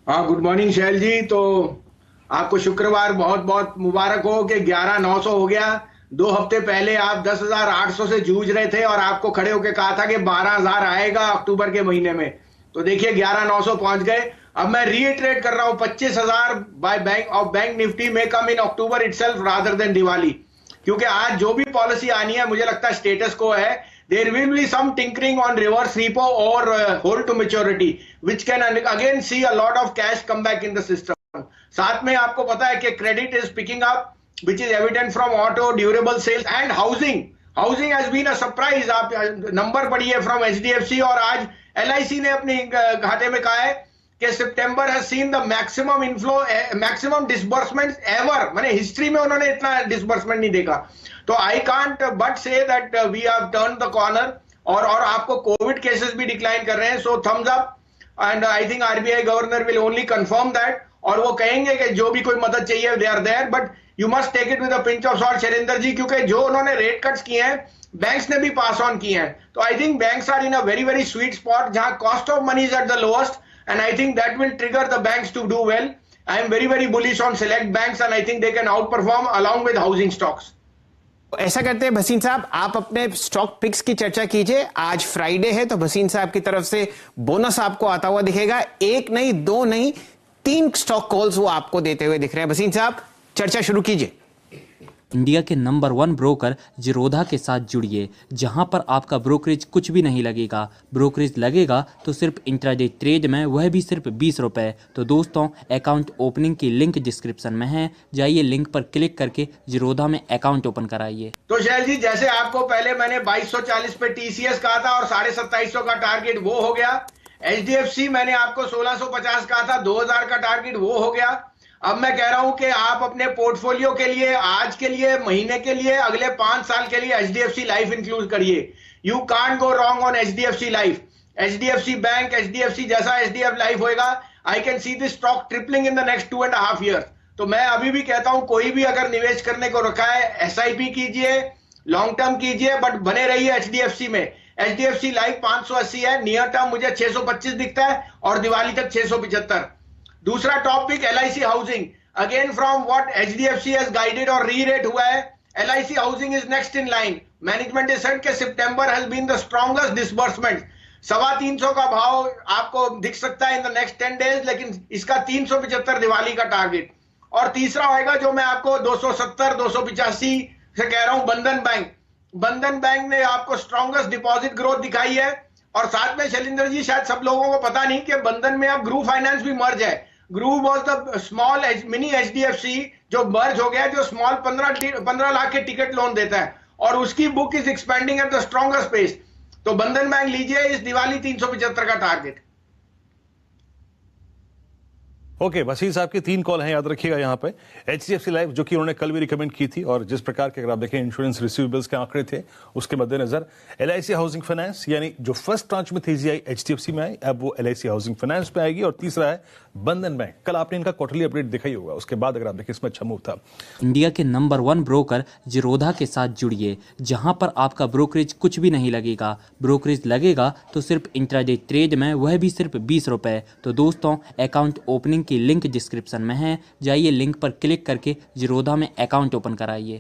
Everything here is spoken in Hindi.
हाँ, गुड मॉर्निंग शैल जी। तो आपको शुक्रवार बहुत बहुत मुबारक हो कि 11,900 हो गया। 2 हफ्ते पहले आप 10,800 से जूझ रहे थे और आपको खड़े होकर कहा था कि 12,000 आएगा अक्टूबर के महीने में। तो देखिए 11,900 पहुंच गए। अब मैं रीइटरेट कर रहा हूं, 25,000 बाय बैंक निफ्टी में कम इन अक्टूबर इटसेल्फ रादर देन दिवाली। क्योंकि आज जो भी पॉलिसी आनी है, मुझे लगता है स्टेटस को है। There will be some tinkering on reverse repo or hold to maturity, which can again see a lot of cash come back in the system. साथ में आपको पता है कि credit is picking up, which is evident from auto, durable sales and housing. Housing has been a surprise. आप नंबर पढ़िए from HDFC, और आज LIC ने अपनी घाटे में कहा है कि September has seen the maximum inflow, maximum disbursements ever. माने हिस्ट्री में उन्होंने इतना डिसबर्समेंट नहीं देखा। तो I can't but say that we have turn the corner, और आपको कोविड केसेस भी डिक्लाइन कर रहे हैं। So thumbs up, and I think RBI governor will only confirm that, और वो कहेंगे कि जो भी कोई मदद चाहिए they are there, but you must take it with a pinch of salt Shailendra ji, क्योंकि जो उन्होंने रेट कट्स किए हैं बैंक्स ने भी पास ऑन किए हैं। तो I think banks are in a very very sweet spot, जहां cost of money is at the lowest, and I think that will trigger the banks to do well. I am very very bullish on select banks, and I think they can outperform along with housing stocks. ऐसा करते हैं भसीन साहब, आप अपने स्टॉक पिक्स की चर्चा कीजिए। आज फ्राइडे है तो भसीन साहब की तरफ से बोनस आपको आता हुआ दिखेगा। एक नहीं, दो नहीं, 3 स्टॉक कॉल्स वो आपको देते हुए दिख रहे हैं। भसीन साहब, चर्चा शुरू कीजिए। इंडिया के नंबर 1 ब्रोकर जिरोधा के साथ जुड़िए, जहां पर आपका ब्रोकरेज कुछ भी नहीं लगेगा। ब्रोकरेज लगेगा तो सिर्फ इंट्राडे ट्रेड में, वह भी सिर्फ 20 रुपए। तो दोस्तों, अकाउंट ओपनिंग की लिंक डिस्क्रिप्शन में है, जाइए लिंक पर क्लिक करके जिरोधा में अकाउंट ओपन कराइए। तो शैल जी, जैसे आपको पहले मैंने 2240 पे टीसीएस कहा था और 2750 का टारगेट वो हो गया। एचडीएफसी मैंने आपको 1650 कहा था, 2000 का टारगेट वो हो गया। अब मैं कह रहा हूं कि आप अपने पोर्टफोलियो के लिए, आज के लिए, महीने के लिए, अगले 5 साल के लिए एचडीएफसी लाइफ इंक्लूड करिए। You can't go wrong on HDFC life. HDFC bank, HDFC जैसा एचडीएफ लाइफ होएगा, I can see this stock tripling in the next 2.5 years. तो मैं अभी भी कहता हूं, कोई भी अगर निवेश करने को रखा है, एसआईपी कीजिए, लॉन्ग टर्म कीजिए, बट बने रहिए एचडीएफसी में। एचडीएफसी लाइफ 580 है, नियर टर्म मुझे 625 दिखता है, और दिवाली तक 675। दूसरा topic LIC housing, again from what HDFC has guided और री-रेट हुआ है, LIC housing is next in line. Management is said कि September has been the strongest disbursement. 325 का भाव आपको दिख सकता है इन द नेक्स्ट 10 डेज, लेकिन इसका 375 दिवाली का टारगेट। और तीसरा होएगा जो मैं आपको 270 285 से कह रहा हूं, बंधन बैंक। बंधन बैंक ने आपको स्ट्रॉन्गेस्ट डिपॉजिट ग्रोथ दिखाई है। और साथ में शैलेंद्र जी, शायद सब लोगों को पता नहीं कि बंधन में अब ग्रुप फाइनेंस भी मर्ज है। Group was the small mini HDFC जो मर्ज हो गया, जो स्मॉल 15 लाख के टिकट लोन देता है, और उसकी book is expanding at the stronger space. तो बंधन बैंक लीजिए इस दिवाली 375 का टारगेट। ओके, वसीम साहब की 3 कॉल हैं, याद रखिएगा यहाँ पे। एचडीएफसी लाइफ, जो कि उन्होंने कल भी रिकमेंड की थी, और जिस प्रकार के अगर आप देखें इंश्योरेंस रिसीवेबल्स के आंकड़े थे उसके मद्देनजर, एलआईसी हाउसिंग फाइनेंस, यानी जो फर्स्ट ट्रांच में तेजी आई एचडीएफसी में आई, अब वो एलआईसी हाउसिंग फाइनेंस पे आएगी। और तीसरा है बंधन बैंक। कल आपने इनका क्वार्टरली अपडेट देखा ही होगा, उसके बाद अगर आप देखें इसमें अच्छा मूव था। इंडिया के नंबर 1 ब्रोकर जिरोधा के साथ जुड़िए, जहां पर आपका ब्रोकरेज कुछ भी नहीं लगेगा। ब्रोकरेज लगेगा तो सिर्फ इंट्राडे ट्रेड में, वह भी सिर्फ 20 रुपए। तो दोस्तों, अकाउंट ओपनिंग की लिंक डिस्क्रिप्शन में है, जाइए लिंक पर क्लिक करके जिरोधा में अकाउंट ओपन कराइए।